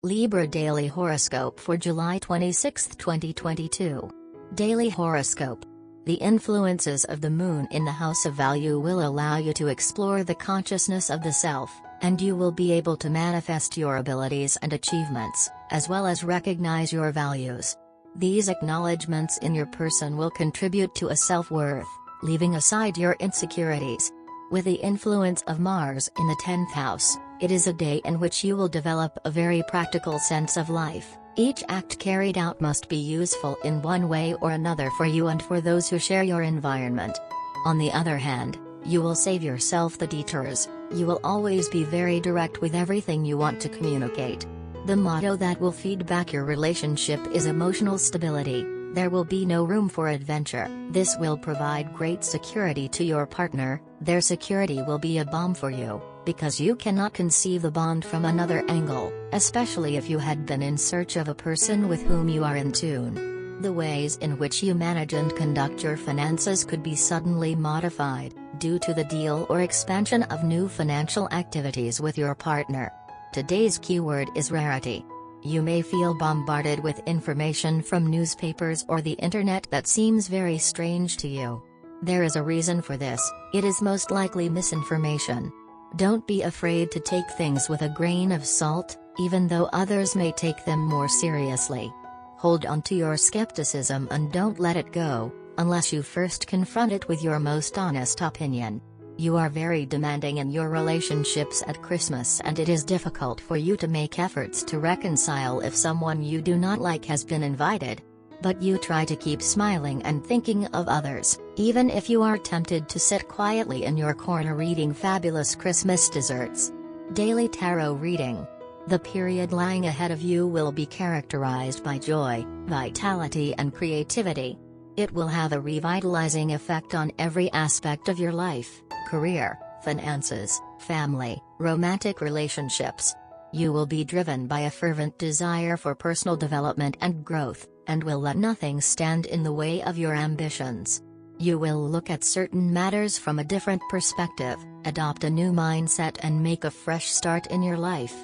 Libra Daily Horoscope for July 26, 2022. Daily Horoscope. The influences of the moon in the house of value will allow you to explore the consciousness of the self, and you will be able to manifest your abilities and achievements, as well as recognize your values. These acknowledgments in your person will contribute to a self-worth, leaving aside your insecurities. With the influence of Mars in the 10th house, it is a day in which you will develop a very practical sense of life. Each act carried out must be useful in one way or another for you and for those who share your environment. On the other hand, you will save yourself the detours. You will always be very direct with everything you want to communicate. The motto that will feed back your relationship is emotional stability. There will be no room for adventure. This will provide great security to your partner. Their security will be a balm for you, because you cannot conceive the bond from another angle, especially if you had been in search of a person with whom you are in tune. The ways in which you manage and conduct your finances could be suddenly modified, due to the deal or expansion of new financial activities with your partner. Today's keyword is rarity. You may feel bombarded with information from newspapers or the internet that seems very strange to you. There is a reason for this. It is most likely misinformation. Don't be afraid to take things with a grain of salt, even though others may take them more seriously. Hold on to your skepticism and don't let it go, unless you first confront it with your most honest opinion. You are very demanding in your relationships at Christmas, and it is difficult for you to make efforts to reconcile if someone you do not like has been invited. But you try to keep smiling and thinking of others, even if you are tempted to sit quietly in your corner reading fabulous Christmas desserts. Daily Tarot Reading. The period lying ahead of you will be characterized by joy, vitality and creativity. It will have a revitalizing effect on every aspect of your life: career, finances, family, romantic relationships. You will be driven by a fervent desire for personal development and growth, and will let nothing stand in the way of your ambitions. You will look at certain matters from a different perspective, adopt a new mindset and make a fresh start in your life.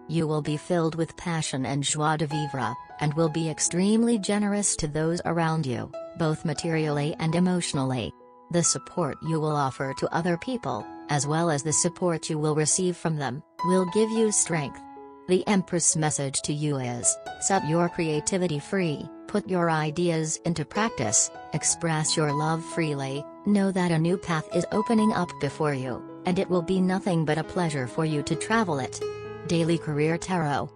You will be filled with passion and joie de vivre, and will be extremely generous to those around you, both materially and emotionally. The support you will offer to other people, as well as the support you will receive from them, will give you strength. The Empress message to you is: set your creativity free, put your ideas into practice, express your love freely, know that a new path is opening up before you, and it will be nothing but a pleasure for you to travel it. Daily Career Tarot.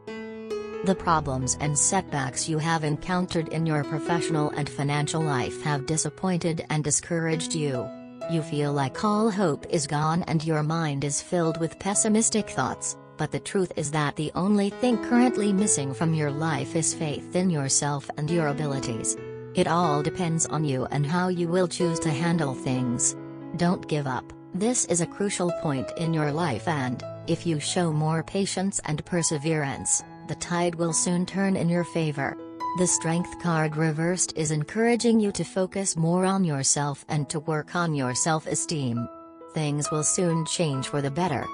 The problems and setbacks you have encountered in your professional and financial life have disappointed and discouraged you. You feel like all hope is gone and your mind is filled with pessimistic thoughts, but the truth is that the only thing currently missing from your life is faith in yourself and your abilities. It all depends on you and how you will choose to handle things. Don't give up. This is a crucial point in your life, and if you show more patience and perseverance, the tide will soon turn in your favor. The Strength card reversed is encouraging you to focus more on yourself and to work on your self-esteem. Things will soon change for the better.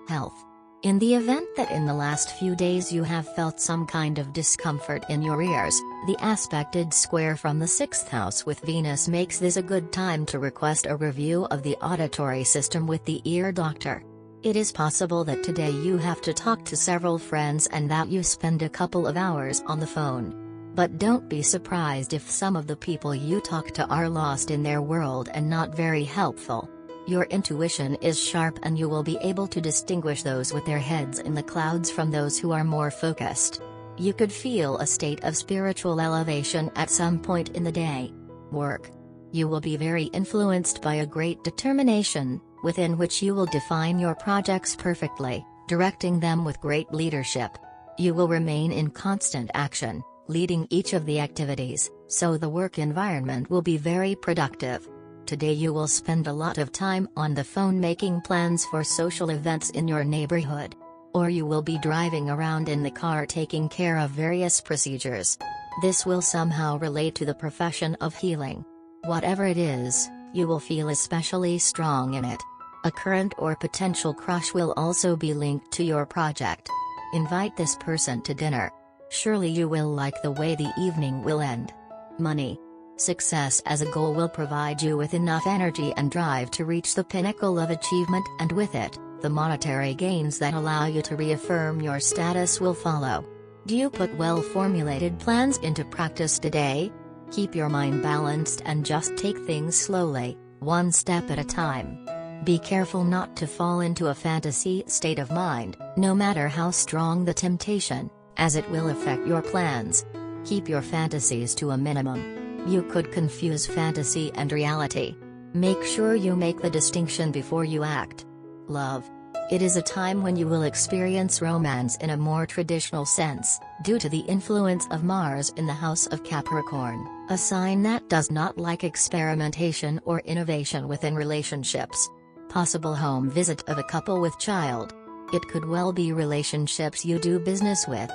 Health. In the event that in the last few days you have felt some kind of discomfort in your ears, the aspected square from the 6th house with Venus makes this a good time to request a review of the auditory system with the ear doctor. It is possible that today you have to talk to several friends and that you spend a couple of hours on the phone. But don't be surprised if some of the people you talk to are lost in their world and not very helpful. Your intuition is sharp and you will be able to distinguish those with their heads in the clouds from those who are more focused. You could feel a state of spiritual elevation at some point in the day. Work. You will be very influenced by a great determination, within which you will define your projects perfectly, directing them with great leadership. You will remain in constant action, leading each of the activities, so the work environment will be very productive. Today you will spend a lot of time on the phone making plans for social events in your neighborhood. Or you will be driving around in the car taking care of various procedures. This will somehow relate to the profession of healing. Whatever it is, you will feel especially strong in it. A current or potential crush will also be linked to your project. Invite this person to dinner. Surely you will like the way the evening will end. Money. Success as a goal will provide you with enough energy and drive to reach the pinnacle of achievement, and with it, the monetary gains that allow you to reaffirm your status will follow. Do you put well-formulated plans into practice today? Keep your mind balanced and just take things slowly, one step at a time. Be careful not to fall into a fantasy state of mind, no matter how strong the temptation, as it will affect your plans. Keep your fantasies to a minimum. You could confuse fantasy and reality. Make sure you make the distinction before you act. Love. It is a time when you will experience romance in a more traditional sense, due to the influence of Mars in the house of Capricorn, a sign that does not like experimentation or innovation within relationships. Possible home visit of a couple with child. It could well be relationships you do business with.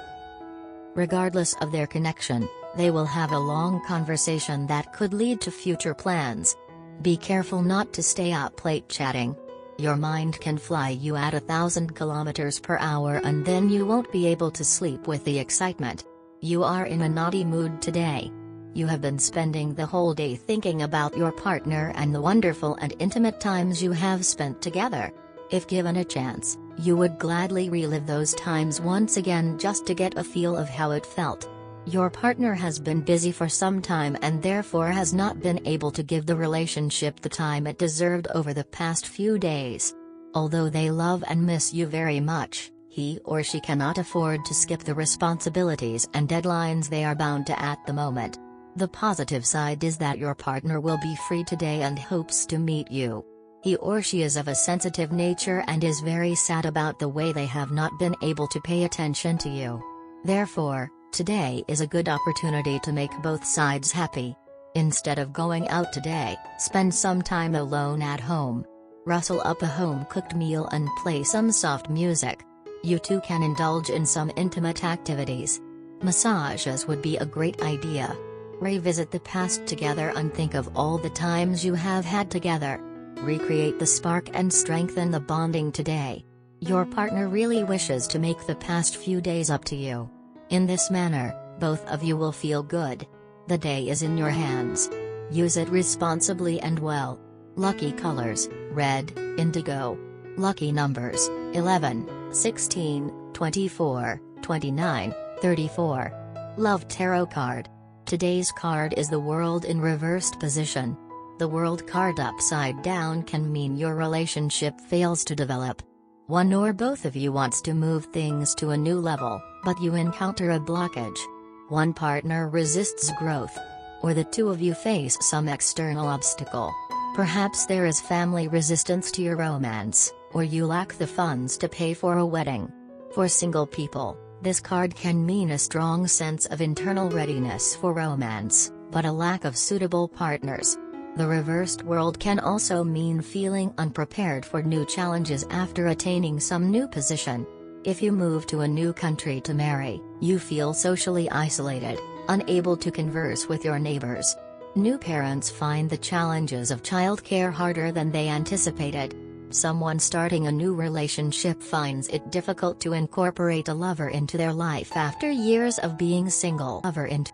Regardless of their connection, they will have a long conversation that could lead to future plans. Be careful not to stay up late chatting. Your mind can fly you at 1,000 kilometers per hour and then you won't be able to sleep with the excitement. You are in a naughty mood today. You have been spending the whole day thinking about your partner and the wonderful and intimate times you have spent together. If given a chance, you would gladly relive those times once again just to get a feel of how it felt. Your partner has been busy for some time and therefore has not been able to give the relationship the time it deserved over the past few days. Although they love and miss you very much, he or she cannot afford to skip the responsibilities and deadlines they are bound to at the moment. The positive side is that your partner will be free today and hopes to meet you. He or she is of a sensitive nature and is very sad about the way they have not been able to pay attention to you. Therefore, today is a good opportunity to make both sides happy. Instead of going out today, spend some time alone at home. Rustle up a home-cooked meal and play some soft music. You two can indulge in some intimate activities. Massages would be a great idea. Revisit the past together and think of all the times you have had together. Recreate the spark and strengthen the bonding today. Your partner really wishes to make the past few days up to you. In this manner, both of you will feel good. The day is in your hands. Use it responsibly and well. Lucky colors: red, indigo. Lucky numbers: 11, 16, 24, 29, 34. Love Tarot card. Today's card is the World in reversed position. The World card upside down can mean your relationship fails to develop. One or both of you wants to move things to a new level, but you encounter a blockage. One partner resists growth. Or the two of you face some external obstacle. Perhaps there is family resistance to your romance, or you lack the funds to pay for a wedding. For single people, this card can mean a strong sense of internal readiness for romance, but a lack of suitable partners. The reversed world can also mean feeling unprepared for new challenges after attaining some new position. If you move to a new country to marry, you feel socially isolated, unable to converse with your neighbors. New parents find the challenges of childcare harder than they anticipated. Someone starting a new relationship finds it difficult to incorporate a lover into their life after years of being single. Lover into